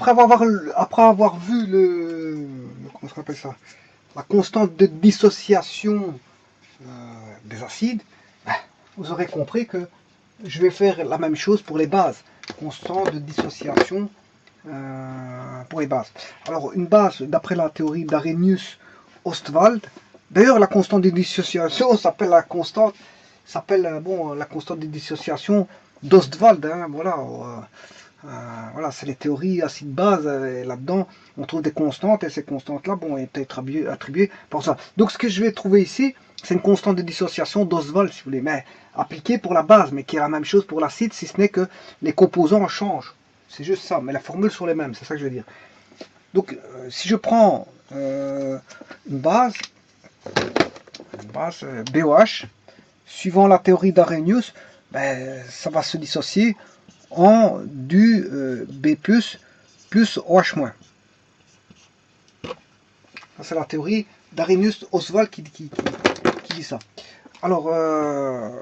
après avoir vu comment on appelle ça, la constante de dissociation des acides, ben, vous aurez compris que je vais faire la même chose pour les bases. Constante de dissociation pour les bases. Alors, une base, d'après la théorie d'Arrhenius-Ostwald, d'ailleurs, la constante de dissociation s'appelle la constante de dissociation d'Ostwald. Hein, voilà. Voilà, c'est les théories acide-base, là-dedans, on trouve des constantes, et ces constantes-là, bon, étaient attribuées pour ça. Donc, ce que je vais trouver ici, c'est une constante de dissociation d'Ostwald, si vous voulez, mais appliquée pour la base, mais qui est la même chose pour l'acide, si ce n'est que les composants changent. C'est juste ça, mais les formules sont les mêmes, c'est ça que je veux dire. Donc, si je prends une base BOH, suivant la théorie d'Arrhenius, ben, ça va se dissocier en du B+, plus OH-. C'est la théorie d'Arrhenius-Ostwald qui dit ça. Alors,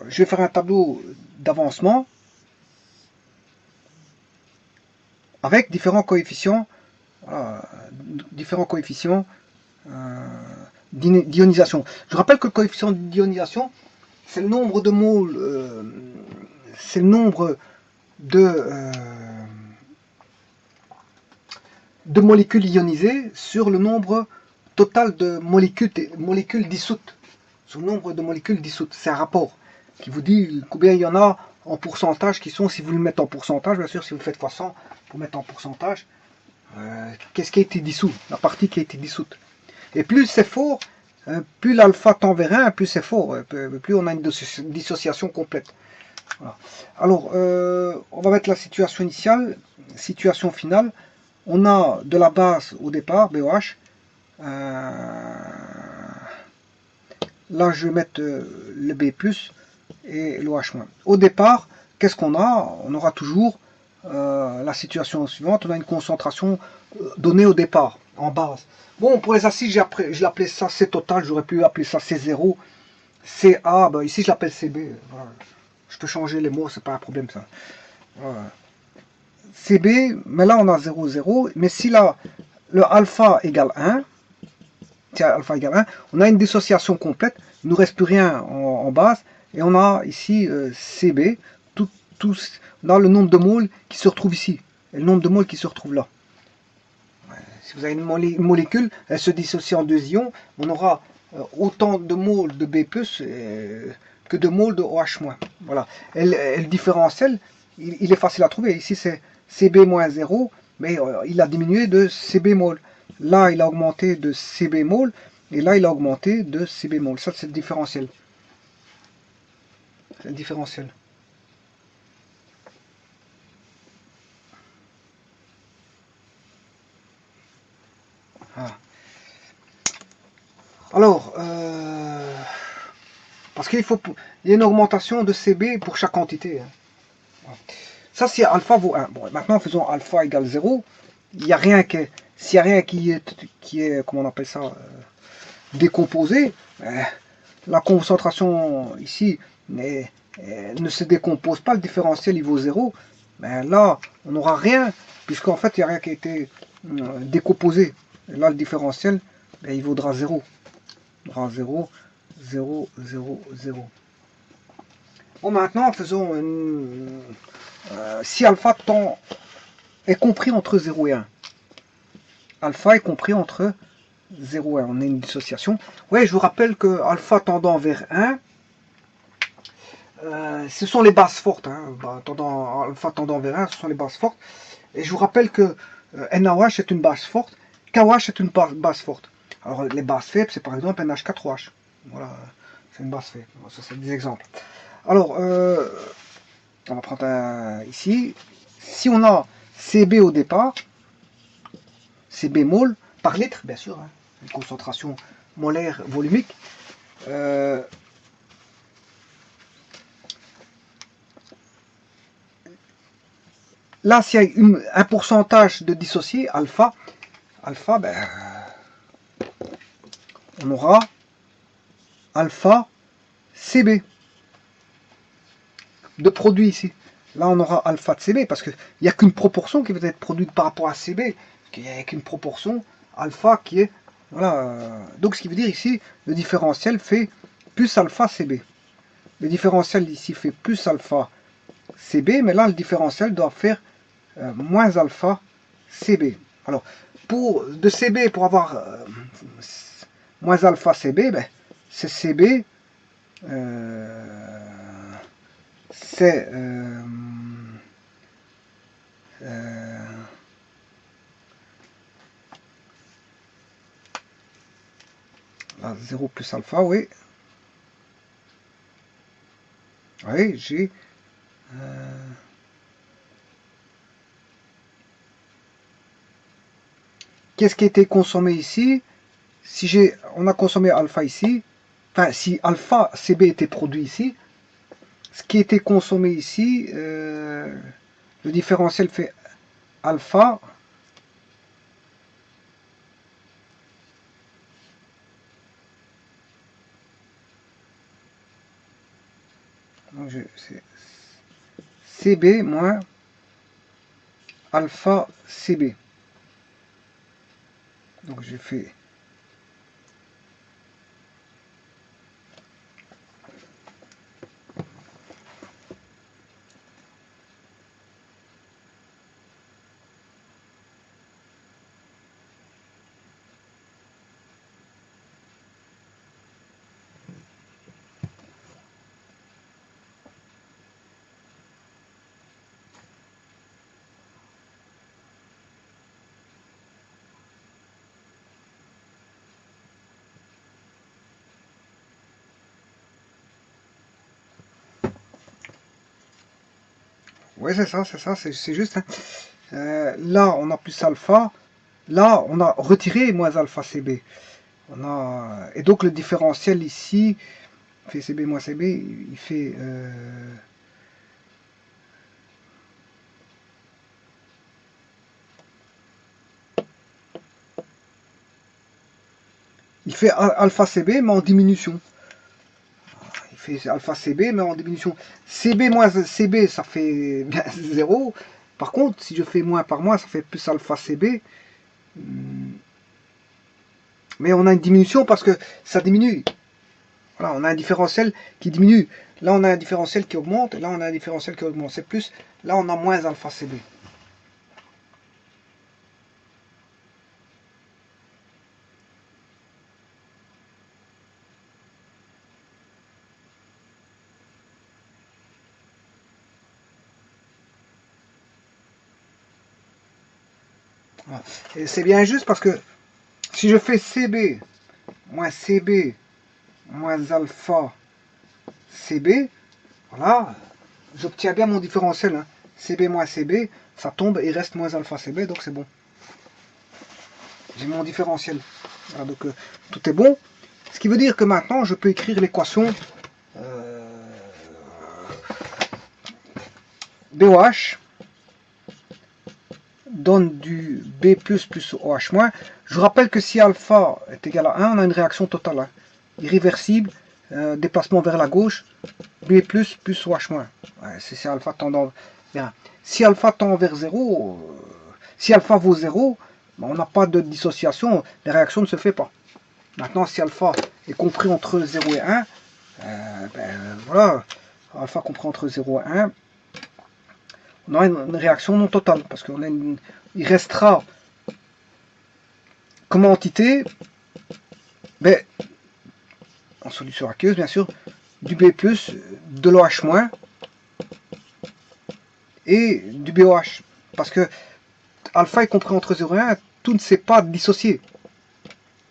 je vais faire un tableau d'avancement avec différents coefficients d'ionisation. Je rappelle que le coefficient d'ionisation, c'est le nombre de moles, c'est le nombre de molécules ionisées sur le nombre total de molécules dissoutes. Sur le nombre de molécules dissoutes. C'est un rapport qui vous dit combien il y en a en pourcentage qui sont, si vous le mettez en pourcentage, bien sûr, si vous le faites fois 100, vous mettez en pourcentage, qu'est-ce qui a été dissous, la partie qui a été dissoute. Et plus c'est fort, plus l'alpha tend vers 1, plus c'est fort, plus on a une dissociation complète. Voilà. Alors, on va mettre la situation initiale, situation finale. On a de la base au départ, BOH. Là, je vais mettre le B+, et l'OH-. Au départ, qu'est-ce qu'on a? On aura toujours la situation suivante. On a une concentration donnée au départ, en base. Bon, pour les acides, je l'appelais ça C total. J'aurais pu appeler ça C0, CA. Ben, ici, je l'appelle CB. Voilà. Je peux changer les mots, c'est pas un problème, ça. Voilà. CB, mais là, on a 0, 0. Mais si là, le alpha égale 1, alpha égale 1, on a une dissociation complète, il ne nous reste plus rien en base, et on a ici CB, on a le nombre de moles qui se retrouve ici, et le nombre de moles qui se retrouve là. Si vous avez une molécule, elle se dissocie en deux ions, on aura autant de moles de B+, que de moles de OH-. Voilà. Et le différentiel, il est facile à trouver. Ici, c'est CB-0, mais il a diminué de CB mol. Là, il a augmenté de CB mol, et là, il a augmenté de CB mol. Ça, c'est le différentiel. C'est le différentiel. Ah. Alors, parce qu'il y a une augmentation de CB pour chaque quantité. Hein. Ça, si alpha vaut 1. Bon, maintenant, faisons alpha égale 0. Il n'y a rien s'il n'y a rien qui est, comment on appelle ça, décomposé, la concentration ici ne se décompose pas, le différentiel il vaut 0. Ben là, on n'aura rien, puisqu'en fait, il n'y a rien qui a été décomposé. Et là, le différentiel, ben, il vaudra 0. Il vaudra 0, 0, 0, 0. Bon, maintenant, faisons si alpha est compris entre 0 et 1. Alpha est compris entre 0 et 1. On a une dissociation. Ouais, je vous rappelle que alpha tendant vers 1, ce sont les bases fortes. Hein. Alpha tendant vers 1, ce sont les bases fortes. Et je vous rappelle que NaOH est une base forte, KOH est une base forte. Alors les bases faibles, c'est par exemple NH4OH. Voilà, c'est une base faible. Ça, c'est des exemples. Alors, on va prendre ici. Si on a CB au départ, CB mol par litre, bien sûr, hein, une concentration molaire volumique. Là, s'il y a un pourcentage de dissocié, alpha, ben, on aura alpha CB de produit ici. là on aura alpha de CB, parce qu'il n'y a qu'une proportion qui va être produite par rapport à CB, il n'y a qu'une proportion alpha qui est, voilà, donc ce qui veut dire ici, le différentiel fait plus alpha CB. Le différentiel ici fait plus alpha CB, mais là le différentiel doit faire moins alpha CB. Alors, de CB, pour avoir moins alpha CB, ben, c'est CB, c'est là, 0 plus alpha, oui. Oui, j'ai qu'est-ce qui a été consommé ici? Si on a consommé alpha ici, enfin si alpha CB était produit ici, ce qui a été consommé ici, le différentiel fait alpha donc c'est CB moins alpha CB. Donc j'ai fait ouais, c'est juste. Hein. Là, on a plus alpha. Là, on a retiré moins alpha CB. Et donc, le différentiel ici, fait CB moins CB, il fait... il fait alpha CB, mais en diminution. Il fait alpha CB, mais en diminution. CB moins CB, ça fait 0. Par contre, si je fais moins par moins, ça fait plus alpha CB. Mais on a une diminution parce que ça diminue. Voilà, on a un différentiel qui diminue. Là, on a un différentiel qui augmente. Là, on a un différentiel qui augmente. C'est plus. Là, on a moins alpha CB. Voilà. Et c'est bien juste parce que si je fais CB moins alpha CB, voilà, j'obtiens bien mon différentiel. Hein. CB moins CB, ça tombe et il reste moins alpha CB, donc c'est bon. J'ai mon différentiel. Voilà, donc tout est bon. Ce qui veut dire que maintenant, je peux écrire l'équation BOH donne du B plus OH-. Je vous rappelle que si alpha est égal à 1, on a une réaction totale. Hein. Irréversible, déplacement vers la gauche, B plus OH-. Ouais, si alpha tendant vers 1. Si alpha tend vers 0, si alpha vaut 0, ben, on n'a pas de dissociation, la réaction ne se fait pas. Maintenant, si alpha est compris entre 0 et 1, ben, voilà, alpha compris entre 0 et 1, on aura une réaction non totale, parce qu'il restera comme entité, ben, en solution aqueuse bien sûr, du B+, de l'OH-, et du BOH. Parce que alpha est compris entre 0 et 1, tout ne s'est pas dissocié.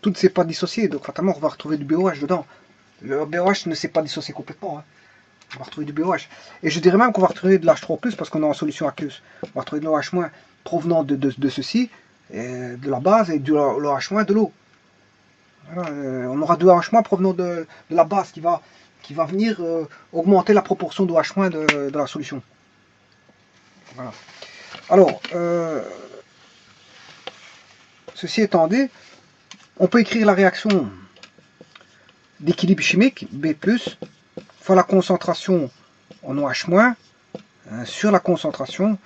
Tout ne s'est pas dissocié, donc fatalement on va retrouver du BOH dedans. Le BOH ne s'est pas dissocié complètement. Hein. On va retrouver du BOH. Et je dirais même qu'on va retrouver de l'H3+, parce qu'on est en solution aqueuse. On va retrouver de l'OH- provenant de ceci, et de la base, et de l'OH- de l'eau. Voilà, on aura de OH- provenant de la base qui va venir augmenter la proportion d'OH- de la solution. Voilà. Alors, ceci étant dit, on peut écrire la réaction d'équilibre chimique, B+, fois la concentration en OH-, sur la concentration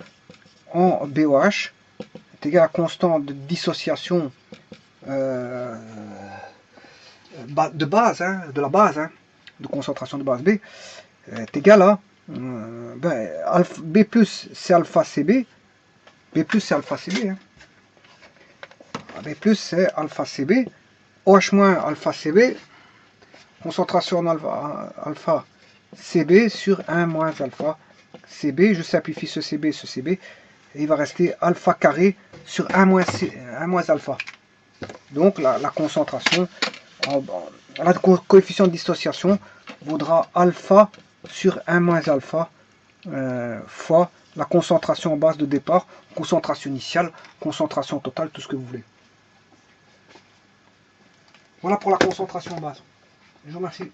en BOH est égal à constante de dissociation de base, hein, de la base, hein, de concentration de base B, est égal à B plus c'est alpha CB, B plus c'est alpha CB, hein. B plus c'est alpha CB, OH moins alpha CB, concentration en alpha CB sur 1 moins alpha CB, je simplifie ce CB, et il va rester alpha carré sur 1 moins alpha. Donc la concentration, la coefficient de dissociation vaudra alpha sur 1 moins alpha fois la concentration en base de départ, concentration initiale, concentration totale, tout ce que vous voulez. Voilà pour la concentration en base. Je vous remercie.